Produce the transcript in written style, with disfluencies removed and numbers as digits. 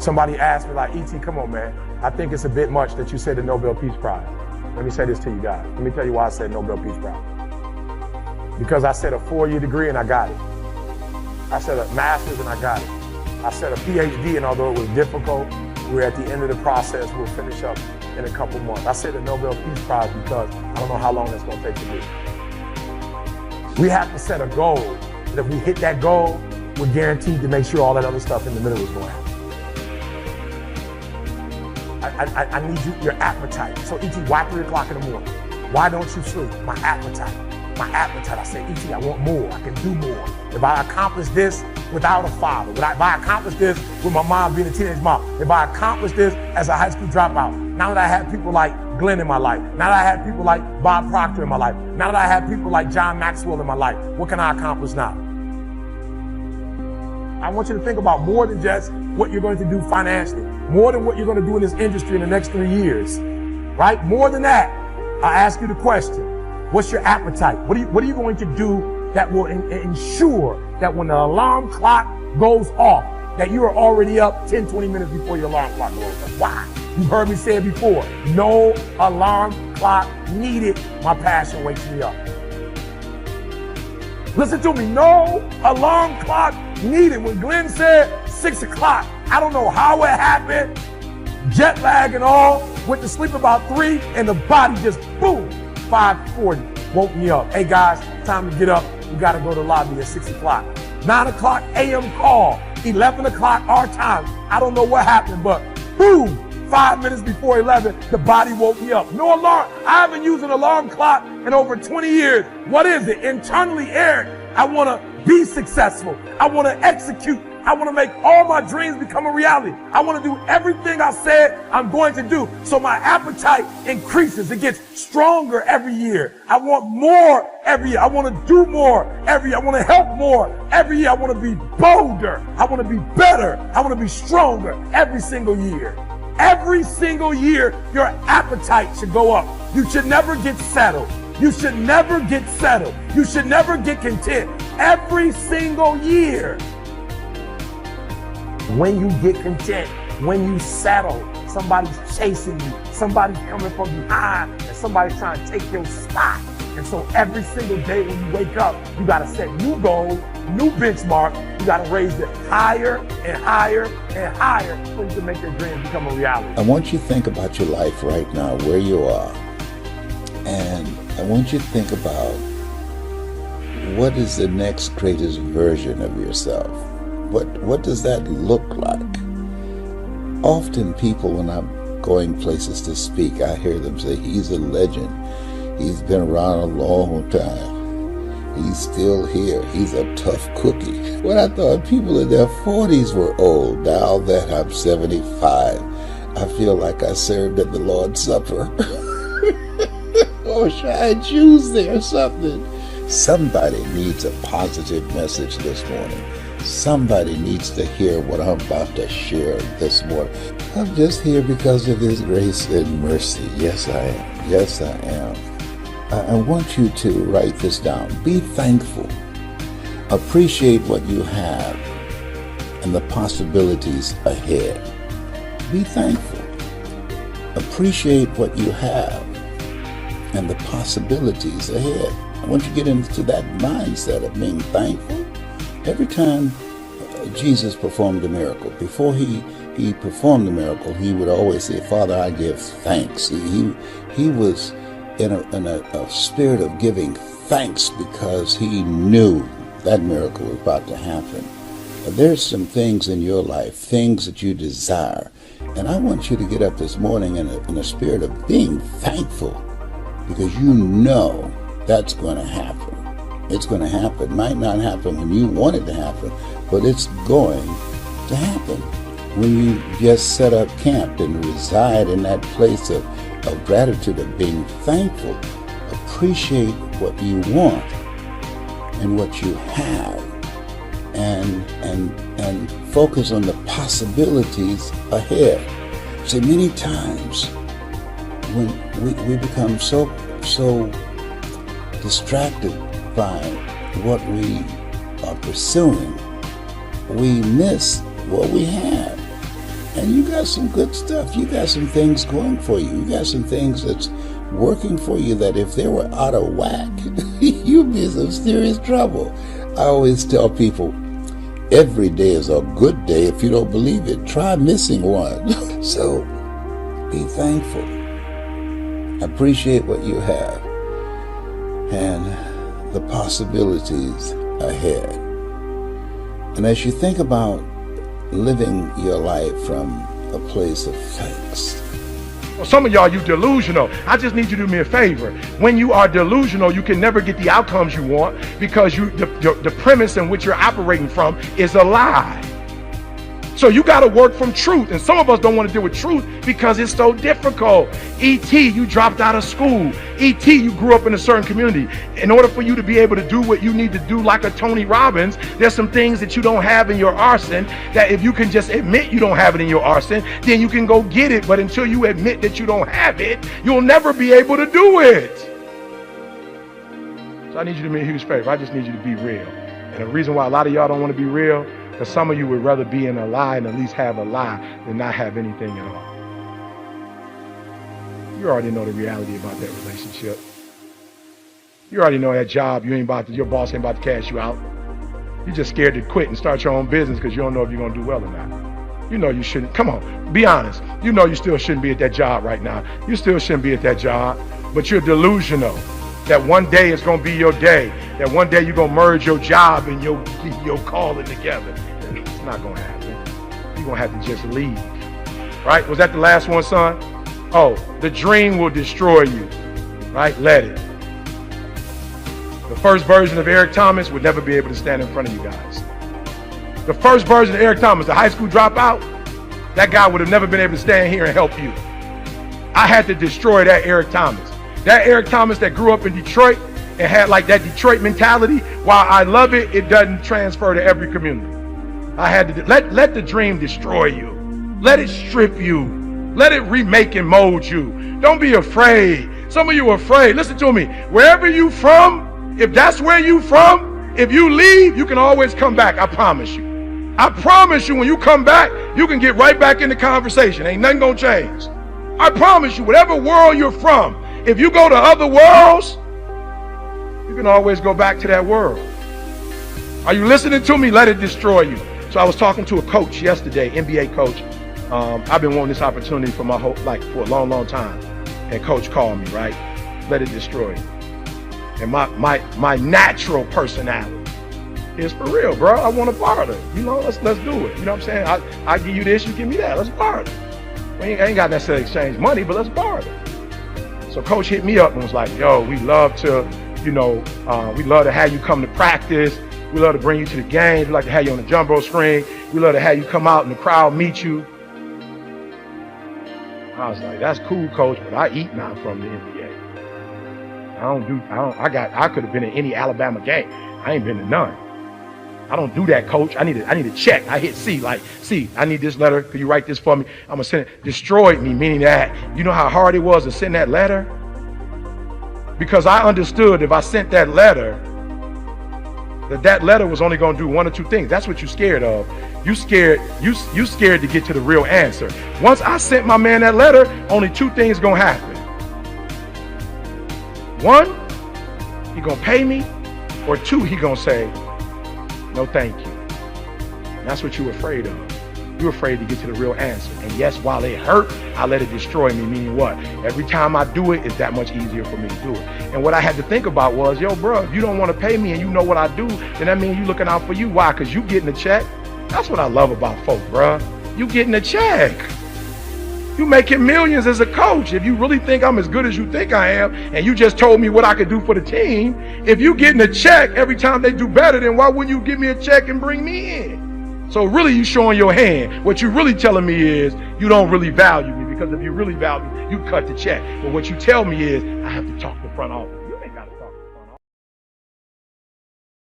Somebody asked me like, E.T., come on, man. I think it's a bit much that you said the Nobel Peace Prize. Let me say this to you guys. Let me tell you why I said Nobel Peace Prize. Because I said a 4-year degree and I got it. I said a master's and I got it. I said a PhD, and although it was difficult, we're at the end of the process. We'll finish up in a couple months. I said the Nobel Peace Prize because I don't know how long it's going to take to do. We have to set a goal, and if we hit that goal, we're guaranteed to make sure all that other stuff in the middle is going to happen. I need your appetite. So E.T., why 3 o'clock in the morning? Why don't you sleep? My appetite. My appetite. I said, E.T., I want more. I can do more. If I accomplish this without a father, if I accomplish this with my mom being a teenage mom, if I accomplish this as a high school dropout, now that I have people like Glenn in my life, now that I have people like Bob Proctor in my life, now that I have people like John Maxwell in my life, what can I accomplish now? I want you to think about more than just what you're going to do financially, more than what you're going to do in this industry in the next 3 years, right? More than that, I ask you the question, what's your appetite? What are you going to do that will ensure that when the alarm clock goes off, that you are already up 10, 20 minutes before your alarm clock goes off? Why? You've heard me say it before. No alarm clock needed. My passion wakes me up. Listen to me. No alarm clock needed. When Glenn said 6 o'clock, I don't know how it happened, jet lag and all, went to sleep about 3, and the body just boom, 5:40, woke me up. Hey guys, time to get up. We got to go to the lobby at 6 o'clock. 9 o'clock a.m. call, 11 o'clock our time. I don't know what happened, but boom, 5 minutes before 11, the body woke me up. No alarm. I haven't used an alarm clock in over 20 years. What is it? Internally, Eric, I want to be successful. I want to execute. I want to make all my dreams become a reality. I want to do everything I said I'm going to do. So my appetite increases. It gets stronger every year. I want more every year. I want to do more every year. I want to help more every year. I want to be bolder. I want to be better. I want to be stronger every single year. Every single year, your appetite should go up. You should never get settled. You should never get settled. You should never get content. Every single year. When you get content, when you settle, somebody's chasing you, somebody's coming from behind, and somebody's trying to take your spot. And so every single day when you wake up, you got to set new goals, new benchmark. You got to raise it higher and higher and higher so you can make your dreams become a reality. I want you to think about your life right now, where you are. And I want you to think about what is the next greatest version of yourself. What does that look like? Often people, when I'm going places to speak, I hear them say, he's a legend. He's been around a long time. He's still here. He's a tough cookie. When I thought people in their 40s were old, now that I'm 75, I feel like I served at the Lord's Supper. Or Shine Tuesday or something. Somebody needs a positive message this morning. Somebody needs to hear what I'm about to share this morning. I'm just here because of His grace and mercy. Yes, I am. Yes, I am. I want you to write this down. Be thankful. Appreciate what you have and the possibilities ahead. Be thankful. Appreciate what you have and the possibilities ahead. I want you to get into that mindset of being thankful. Every time Jesus performed a miracle, before he performed the miracle, he would always say, Father, I give thanks. He was in a spirit of giving thanks because he knew that miracle was about to happen. There's some things in your life, things that you desire, and I want you to get up this morning in a spirit of being thankful because you know that's going to happen. It's going to happen. It might not happen when you want it to happen, but it's going to happen when you just set up camp and reside in that place of gratitude, of being thankful. Appreciate what you want and what you have, and focus on the possibilities ahead. See, many times when we become so distracted by what we are pursuing, we miss what we have. And you got some good stuff. You got some things going for you. You got some things that's working for you that if they were out of whack, you'd be in some serious trouble. I always tell people, every day is a good day. If you don't believe it, try missing one. So be thankful. Appreciate what you have and the possibilities ahead. And as you think about living your life from a place of thanks. Well, some of y'all, you delusional. I just need you to do me a favor. When you are delusional, you can never get the outcomes you want because the premise in which you're operating from is a lie. So you got to work from truth. And some of us don't want to deal with truth because it's so difficult. E.T., you dropped out of school. E.T., you grew up in a certain community. In order for you to be able to do what you need to do like a Tony Robbins, there's some things that you don't have in your arsenal that if you can just admit you don't have it in your arsenal, then you can go get it. But until you admit that you don't have it, you'll never be able to do it. So I need you to do me a huge favor. I just need you to be real. And the reason why a lot of y'all don't want to be real, because some of you would rather be in a lie and at least have a lie than not have anything at all. You already know the reality about that relationship. You already know that job, your boss ain't about to cash you out. You're just scared to quit and start your own business because you don't know if you're going to do well or not. You know you shouldn't. Come on, be honest. You know you still shouldn't be at that job right now. You still shouldn't be at that job, but you're delusional that one day is going to be your day, that one day you're going to merge your job and your calling together. It's not going to happen. You're going to have to just leave. Right? Was that the last one, son? Oh, the dream will destroy you. Right? Let it. The first version of Eric Thomas would never be able to stand in front of you guys. The first version of Eric Thomas, the high school dropout, that guy would have never been able to stand here and help you. I had to destroy that Eric Thomas. That Eric Thomas that grew up in Detroit and had like that Detroit mentality, while I love it, it doesn't transfer to every community. I had to let the dream destroy you. Let it strip you. Let it remake and mold you. Don't be afraid. Some of you are afraid. Listen to me. Wherever you from, if that's where you from, if you leave, you can always come back. I promise you. I promise you, when you come back, you can get right back in the conversation. Ain't nothing gonna change. I promise you, whatever world you're from, if you go to other worlds, you can always go back to that world. Are you listening to me? Let it destroy you. So I was talking to a coach yesterday, NBA coach. I've been wanting this opportunity for my whole, for a long, long time. And coach called me, right? Let it destroy you. And my natural personality is for real, bro. I want to barter. You know, let's do it. You know what I'm saying? I give you this, you give me that. Let's barter. I ain't got necessarily exchange money, but let's barter. So coach hit me up and was like, yo, we love to have you come to practice. We love to bring you to the games. We like to have you on the jumbo screen. We love to have you come out and the crowd meet you. I was like, that's cool, coach, but I eat now from the NBA. I could have been in any Alabama game. I ain't been to none. I don't do that, coach. I need a check. I hit C, C, I need this letter. Could you write this for me? I'm gonna send it. Destroyed me, meaning that, you know how hard it was to send that letter? Because I understood if I sent that letter, that letter was only gonna do one or two things. That's what you're scared of. You scared to get to the real answer. Once I sent my man that letter, only two things gonna happen. One, he gonna pay me, or two, he gonna say, no thank you. And that's what you're afraid of. You're afraid to get to the real answer. And yes, while it hurt, I let it destroy me, meaning what? Every time I do it, it's that much easier for me to do it. And what I had to think about was, yo, bro, if you don't want to pay me and you know what I do, then that means you looking out for you. Why? Because you getting a check. That's what I love about folk, bro. You getting a check. You making millions as a coach. If you really think I'm as good as you think I am, and you just told me what I could do for the team, if you getting a check every time they do better, then why wouldn't you give me a check and bring me in? So really you showing your hand. What you really telling me is you don't really value me, because if you really value me, you cut the check. But what you tell me is I have to talk to the front office.